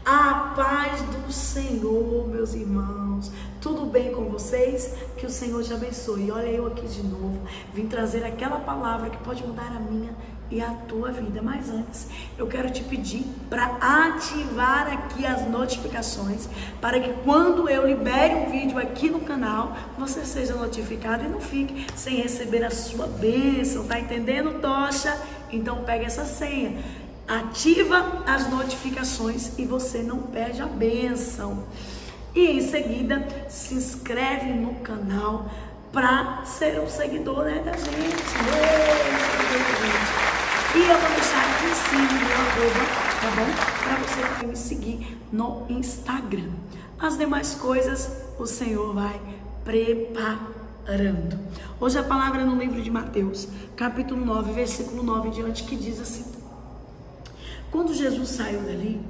A paz do Senhor, meus irmãos. Tudo bem com vocês? Que o Senhor te abençoe. Olha eu aqui de novo. Vim trazer aquela palavra que pode mudar a minha e a tua vida. Mas antes, eu quero te pedir para ativar aqui as notificações, para que quando eu libere um vídeo aqui no canal, você seja notificado e não fique sem receber a sua bênção. Tá entendendo, Tocha? Então pega essa senha. Ativa as notificações e você não perde a bênção. E em seguida, se inscreve no canal para ser um seguidor, né, da gente. E eu vou deixar aqui em cima o arroba, tá bom? Para você também me seguir no Instagram. As demais coisas o Senhor vai preparando. Hoje a palavra é no livro de Mateus, capítulo 9, versículo 9 em diante, que diz assim: quando Jesus saiu dali,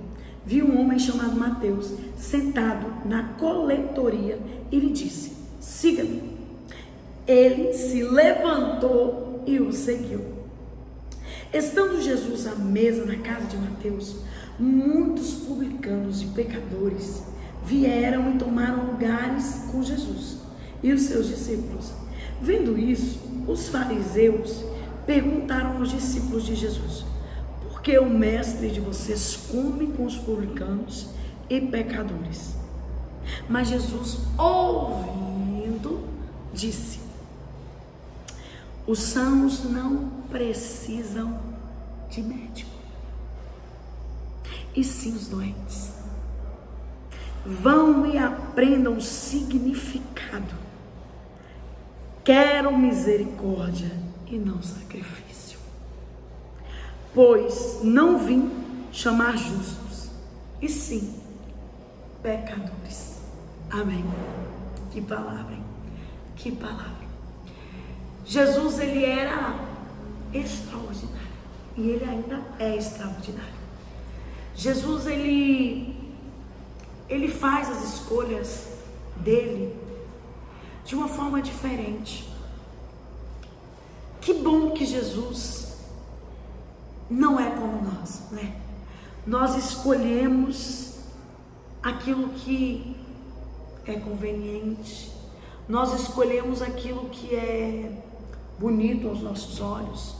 viu um homem chamado Mateus sentado na coletoria e lhe disse: siga-me. Ele se levantou e o seguiu. Estando Jesus à mesa na casa de Mateus, muitos publicanos e pecadores vieram e tomaram lugares com Jesus e os seus discípulos. Vendo isso, os fariseus perguntaram aos discípulos de Jesus: porque o mestre de vocês come com os publicanos e pecadores? Mas Jesus, ouvindo, disse: os sãos não precisam de médico, e sim os doentes. Vão e aprendam o significado. Quero misericórdia e não sacrifício, pois não vim chamar justos, e sim pecadores. Amém. Que palavra, hein? Que palavra. Jesus, ele era extraordinário, e ele ainda é extraordinário. Jesus, ele faz as escolhas dele de uma forma diferente. Que bom que Jesus não é como nós, né? Nós escolhemos aquilo que é conveniente, nós escolhemos aquilo que é bonito aos nossos olhos,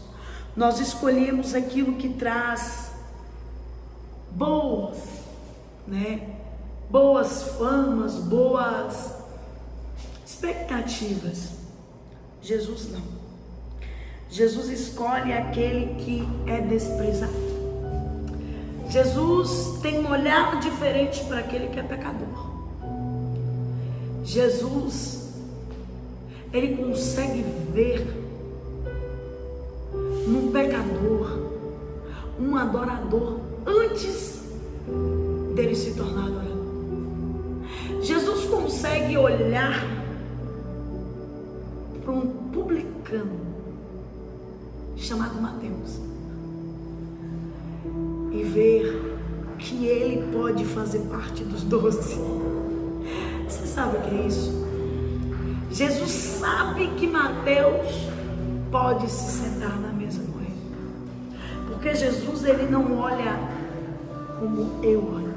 nós escolhemos aquilo que traz boas, né? Boas famas, boas expectativas. Jesus não. Jesus escolhe aquele que é desprezado. Jesus tem um olhar diferente para aquele que é pecador. Jesus, ele consegue ver num pecador um adorador antes dele se tornar adorador. Jesus consegue olhar para um publicano chamado Mateus e ver que ele pode fazer parte dos 12. Você sabe o que é isso? Jesus sabe que Mateus pode se sentar na mesa com ele, porque Jesus, ele não olha como eu olho,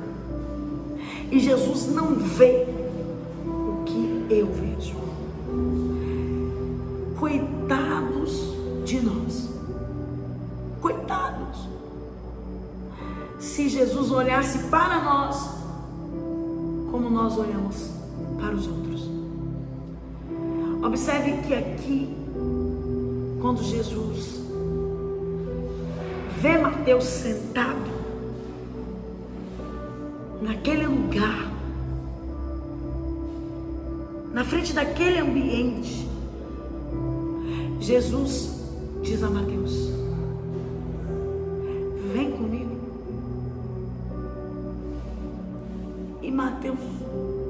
e Jesus não vê o que eu vejo. Coitados de nós, coitados, se Jesus olhasse para nós como nós olhamos para os outros. Observe que aqui, quando Jesus vê Mateus sentado naquele lugar, na frente daquele ambiente, Jesus diz a Mateus: vem comigo. E Mateus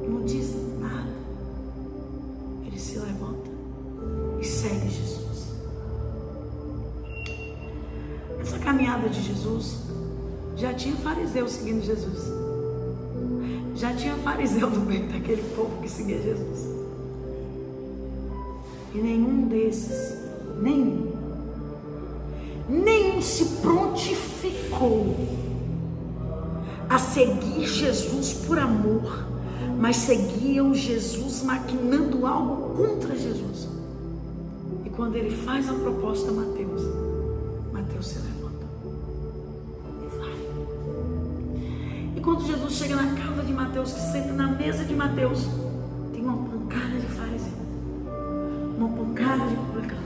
não diz nada. Ele se levanta e segue Jesus. Essa caminhada de Jesus, já tinha fariseu seguindo Jesus. Já tinha fariseu no meio daquele povo que seguia Jesus. E nenhum desses, nenhum se prontificou a seguir Jesus por amor, mas seguiam Jesus maquinando algo contra Jesus. E quando ele faz a proposta a Mateus, Mateus se levanta e vai. E quando Jesus chega na casa de Mateus, que senta na mesa de Mateus, tem uma pancada de fariseu, uma pancada de publicano.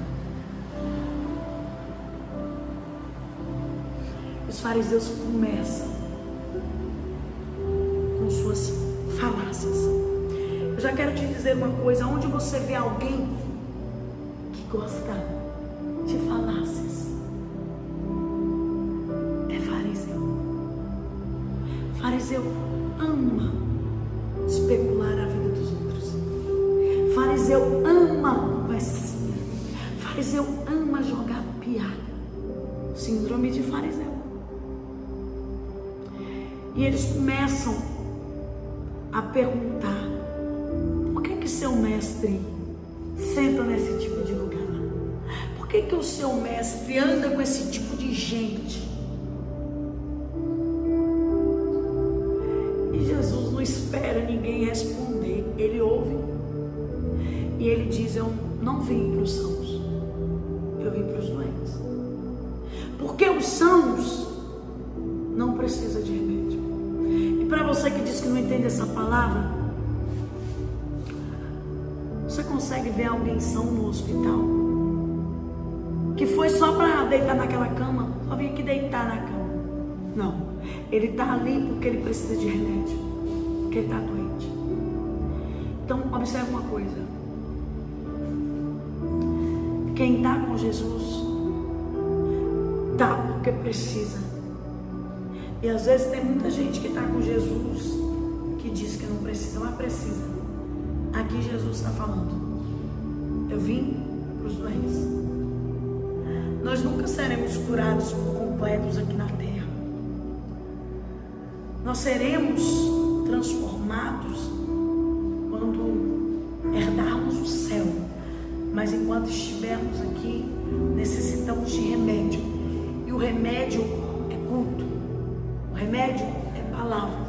Os fariseus começam com suas falácias. Eu já quero te dizer uma coisa: onde você vê alguém que gosta de falácias, é fariseu. Fariseu ama especular a vida dos outros. Fariseu ama conversinha. Fariseu ama jogar piada. Síndrome de fariseu. E eles começam a perguntar: por que seu mestre senta nesse tipo de lugar? Por que o seu mestre anda com esse tipo de gente? E Jesus não espera ninguém responder. Ele ouve e ele diz: eu não vim para os sãos, eu vim para os doentes. Porque os sãos não precisam de remédio. E para você que diz que não entende essa palavra, você consegue ver alguém são no hospital, que foi só para deitar naquela cama, só vinha aqui deitar na cama? Não, ele está ali porque ele precisa de remédio, porque ele está doente. Então observe uma coisa: quem está com Jesus está porque precisa. E às vezes tem muita gente que está com Jesus que diz que não precisa, mas precisa. Aqui Jesus está falando: eu vim para os doentes. Nós nunca seremos curados por completos aqui na terra. Nós seremos transformados quando herdarmos o céu. Mas enquanto estivermos aqui, necessitamos de remédio. E o remédio é culto. O remédio é palavra.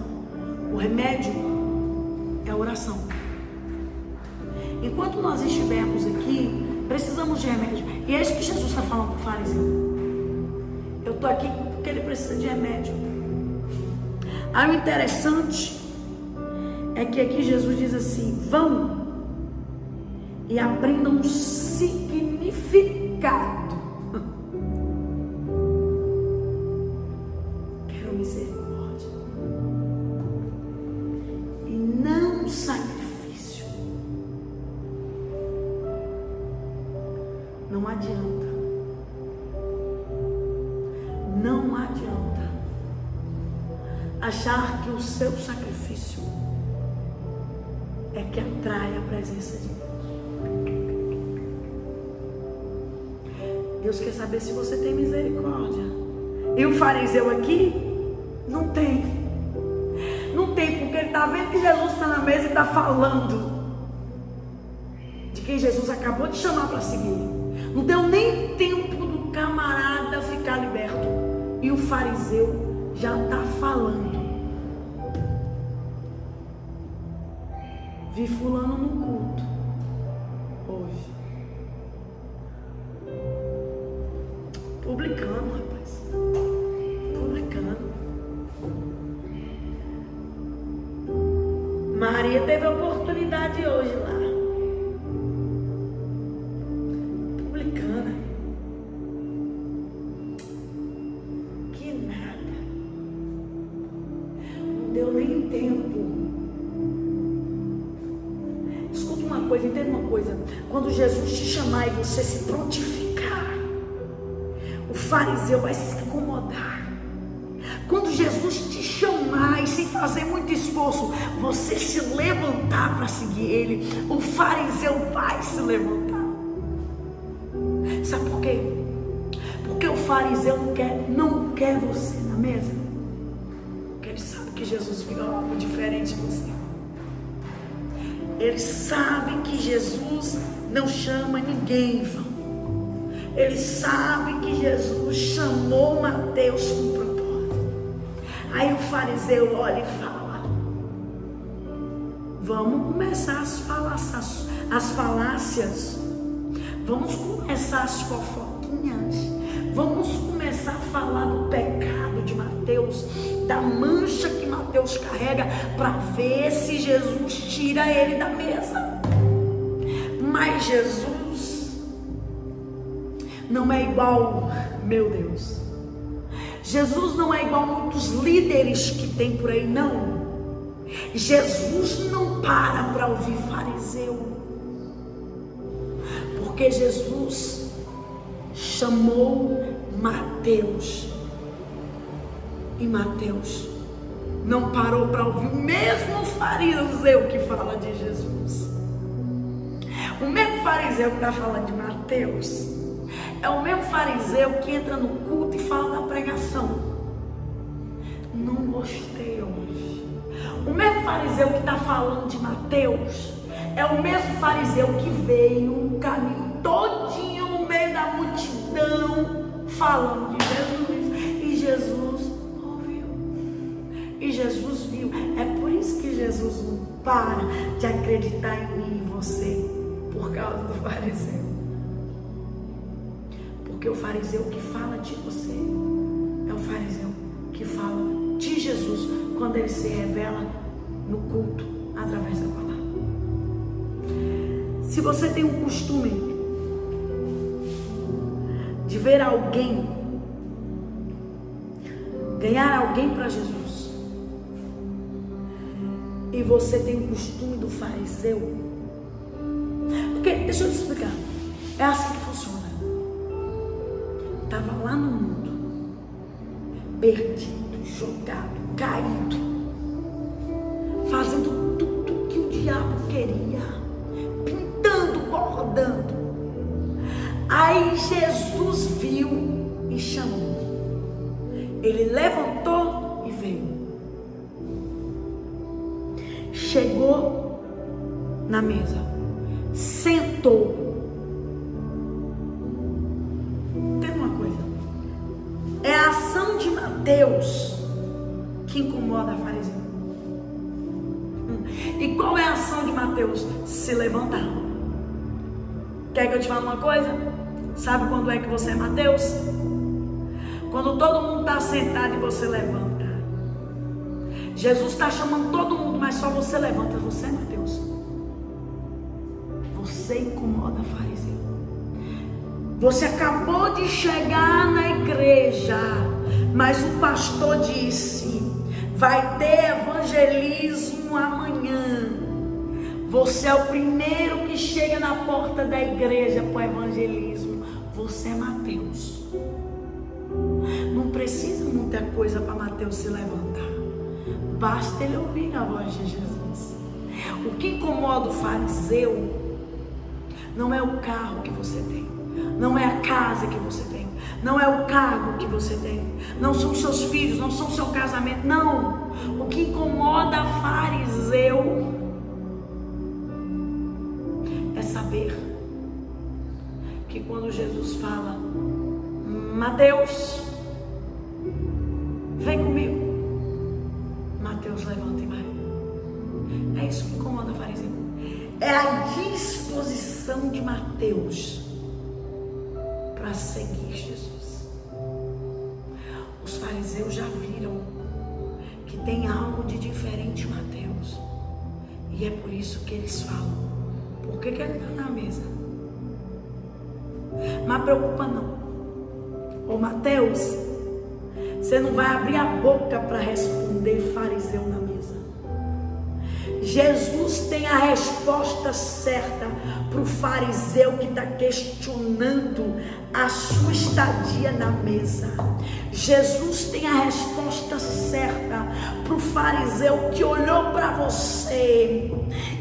O remédio é oração. Enquanto nós estivermos aqui, precisamos de remédio. E é isso que Jesus está falando para o fariseu: eu estou aqui porque ele precisa de remédio. Aí o interessante é que aqui Jesus diz assim: vão e aprendam o significado. Quero misericórdia e não sacrifício. Não adianta. Não adianta achar que o seu sacrifício é que atrai a presença de Deus. Deus quer saber se você tem misericórdia. E o fariseu aqui não tem. Não tem, porque ele está vendo que Jesus está na mesa e está falando de quem Jesus acabou de chamar para seguir. Não deu nem tempo do camarada ficar liberto e o fariseu já está falando: vi fulano no culto hoje. Publicano, rapaz. Publicano. Maria teve a oportunidade hoje lá. Publicana. Que nada. Não deu nem tempo. Escuta uma coisa, entenda uma coisa. Quando Jesus te chamar e você se prontificar, o fariseu vai se incomodar. Quando Jesus te chamar e sem fazer muito esforço, você se levantar para seguir ele, o fariseu vai se levantar. Sabe por quê? Porque o fariseu não quer você na mesa. Porque ele sabe que Jesus viu algo diferente em você. Ele sabe que Jesus não chama ninguém em vão. Ele sabe que Jesus chamou Mateus com propósito. Aí o fariseu olha e fala: vamos começar as falácias, vamos começar as fofoquinhas, vamos começar a falar do pecado de Mateus, da mancha que Mateus carrega, para ver se Jesus tira ele da mesa. Mas Jesus não é igual, meu Deus, Jesus não é igual a muitos líderes que tem por aí, não. Jesus não para ouvir fariseu, porque Jesus chamou Mateus, e Mateus não parou para ouvir o mesmo fariseu que fala de Jesus. O mesmo fariseu que está falando de Mateus é o mesmo fariseu que entra no culto e fala da pregação: não gostei hoje. O mesmo fariseu que está falando de Mateus é o mesmo fariseu que veio um caminho todinho no meio da multidão falando de Jesus, e Jesus ouviu, e Jesus viu. É por isso que Jesus não para de acreditar em mim e em você, por causa do fariseu. Porque o fariseu que fala de você é o fariseu que fala de Jesus quando ele se revela no culto através da palavra. Se você tem um costume de ver alguém, ganhar alguém para Jesus, e você tem o costume do fariseu, porque, deixa eu te explicar, é assim que funciona. Estava lá no mundo, perdido, jogado, caído, fazendo tudo que o diabo queria, pintando, bordando. Aí Jesus viu e chamou. Ele levantou e veio. Chegou na mesa, sentou. É a ação de Mateus que incomoda a fariseu. E qual é a ação de Mateus? Se levantar. Quer que eu te fale uma coisa? Sabe quando é que você é Mateus? Quando todo mundo está sentado e você levanta. Jesus está chamando todo mundo, mas só você levanta. Você é Mateus. Você incomoda a fariseu. Você acabou de chegar na igreja, mas o pastor disse: vai ter evangelismo amanhã. Você é o primeiro que chega na porta da igreja para o evangelismo. Você é Mateus. Não precisa muita coisa para Mateus se levantar. Basta ele ouvir a voz de Jesus. O que incomoda o fariseu não é o carro que você tem, não é a casa que você tem, não é o cargo que você tem, não são seus filhos, não são o seu casamento, não. O que incomoda fariseu é saber que quando Jesus fala: Mateus, vem comigo, Mateus levanta e vai. É isso que incomoda fariseu. É a disposição de Mateus para seguir Jesus. Os fariseus já viram que tem algo de diferente em Mateus, e é por isso que eles falam: por que ele está na mesa? Mas preocupa não. Ô Mateus, você não vai abrir a boca para responder fariseu na mesa. Jesus tem a resposta certa para o fariseu que está questionando a sua estadia na mesa. Jesus tem a resposta certa para o fariseu que olhou para você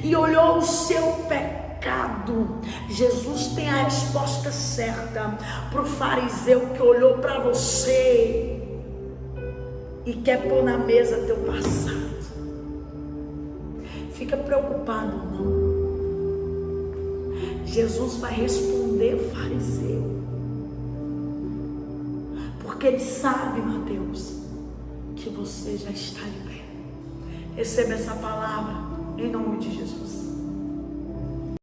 e olhou o seu pecado. Jesus tem a resposta certa para o fariseu que olhou para você e quer pôr na mesa teu passado. Fica preocupado não. Jesus vai responder o fariseu, porque ele sabe, Mateus, que você já está de pé. Receba essa palavra